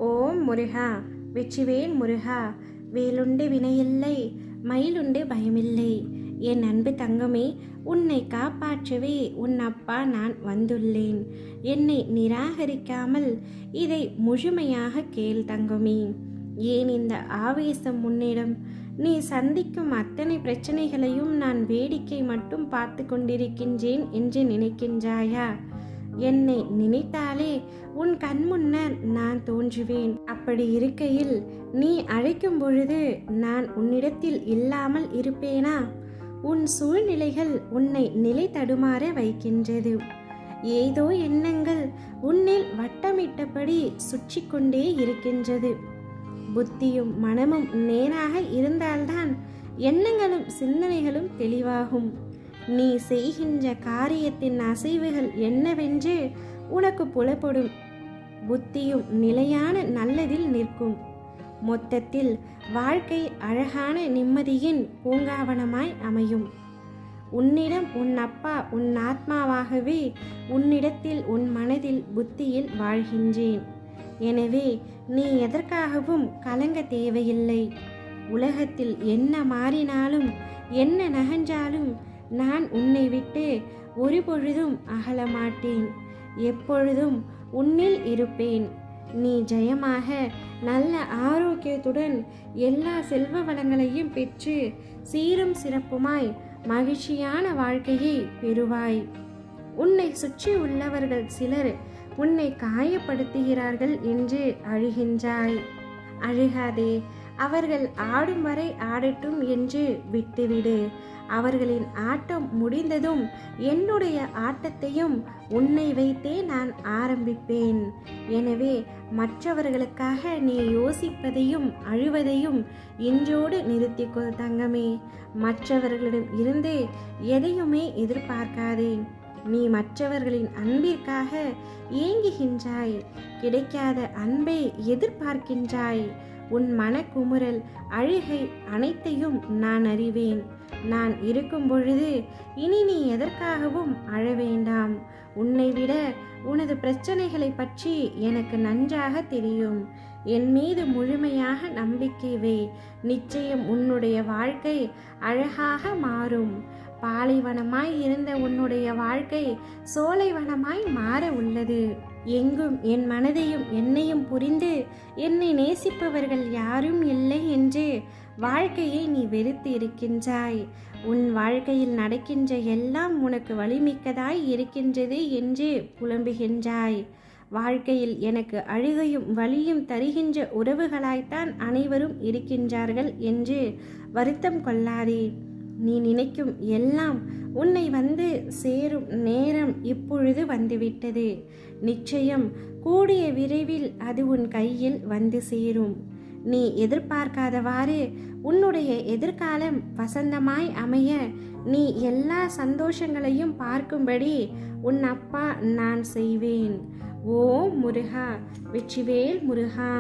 ஓம் முருகா, வெற்றிவேல் முருகா. வேலுண்டு வினையில்லை, மயிலுண்டு பயமில்லை. என் அன்பு தங்கமே, உன்னை காப்பாற்றவே உன் அப்பா நான் வந்துள்ளேன். என்னை நிராகரிக்காமல் இதை முழுமையாக கேள் தங்கமே. ஏன் இந்த ஆவேசம் உன்னிடம்? நீ சந்திக்கும் அத்தனை பிரச்சனைகளையும் நான் வேடிக்கை மட்டும் பார்த்து கொண்டிருக்கின்றேன் என்று நினைக்கின்றாயா? என்னை நினைத்தாலே உன் கண் முன்னர் நான் தோன்றுவேன். அப்படி இருக்கையில் நீ அழைக்கும் பொழுது நான் உன்னிடத்தில் இல்லாமல் இருப்பேனா? உன் சூழ்நிலைகள் உன்னை நிலை தடுமாற வைக்கின்றது. ஏதோ எண்ணங்கள் உன்னில் வட்டமிட்டபடி சுற்றி கொண்டே இருக்கின்றது. புத்தியும் மனமும் நேராக இருந்தால்தான் எண்ணங்களும் சிந்தனைகளும் தெளிவாகும். நீ செய்கின்ற காரியத்தின் அசைவுகள் என்னவென்று உனக்கு புலப்படும். புத்தியும் நிலையான நல்லதில் நிற்கும். மொத்தத்தில் வாழ்க்கை அழகான நிம்மதியின் பூங்காவனமாய் அமையும். உன்னிடம் உன் அப்பா உன் ஆத்மாவாகவே உன்னிடத்தில் உன் மனதில் புத்தியில் வாழ்கின்றேன். எனவே நீ எதற்காகவும் கலங்க தேவையில்லை. உலகத்தில் என்ன மாறினாலும் என்ன நகன்றாலும் நான் உன்னை விட்டு ஒரு பொழுதும் அகலமாட்டேன். எப்பொழுதும் உன்னில் இருப்பேன். நீ ஜெயமாக நல்ல ஆரோக்கியத்துடன் எல்லா செல்வ வளங்களையும் பெற்று சீரும் சிறப்புமாய் மகிழ்ச்சியான வாழ்க்கையை பெறுவாய். உன்னை சுற்றி உள்ளவர்கள் சிலர் உன்னை காயப்படுத்துகிறார்கள் என்று அழுகின்றாய். அழுகாதே. அவர்கள் ஆடும் வரை ஆடட்டும் என்று விட்டுவிடு. அவர்களின் ஆட்டம் முடிந்ததும் என்னுடைய ஆட்டத்தையும் உன்னை வைத்தே நான் ஆரம்பிப்பேன். எனவே மற்றவர்களுக்காக நீ யோசிப்பதையும் அழுவதையும் இன்றோடு நிறுத்திக்கொள் தங்கமே. மற்றவர்களிடம் இருந்து எதையுமே எதிர்பார்க்காதே. நீ மற்றவர்களின் அன்பிற்காக ஏங்குகின்றாய். கிடைக்காத அன்பை எதிர்பார்க்கின்றாய். உன் மனக்குமுறல் அழுகை அனைத்தையும் நான் அறிவேன். நான் இருக்கும் பொழுது இனி நீ எதற்காகவும் அழ வேண்டாம். உன்னை விட உனது பிரச்சனைகளை பற்றி எனக்கு நன்றாக தெரியும். என் மீது முழுமையாக நம்பிக்கை வை. நிச்சயம் உன்னுடைய வாழ்க்கை அழகாக மாறும். பாலைவனமாய் இருந்த உன்னுடைய வாழ்க்கை சோலைவனமாய் மாற உள்ளது. எங்கும் என் மனதையும் என்னையும் புரிந்து என்னை நேசிப்பவர்கள் யாரும் இல்லை என்று வாழ்க்கையை நீ வெறுத்து இருக்கின்றாய். உன் வாழ்க்கையில் நடக்கின்ற எல்லாம் உனக்கு வலிமிக்கதாய் இருக்கின்றது என்று புலம்புகின்றாய். வாழ்க்கையில் எனக்கு அழுகையும் வலியும் தருகின்ற உறவுகளாய்த்தான் அனைவரும் இருக்கின்றார்கள் என்று வருத்தம் கொள்ளாதே. நீ நினைக்கும் எல்லாம் உன்னை வந்து சேரும் நேரம் இப்பொழுது வந்துவிட்டது. நிச்சயம் கூடிய விரைவில் அது உன் கையில் வந்து சேரும். நீ எதிர்பார்க்காதவாறு உன்னுடைய எதிர்காலம் வசந்தமாய் அமைய நீ எல்லா சந்தோஷங்களையும் பார்க்கும்படி உன் அப்பா நான் செய்வேன். ஓம் முருகா, வெற்றிவேல் முருகா.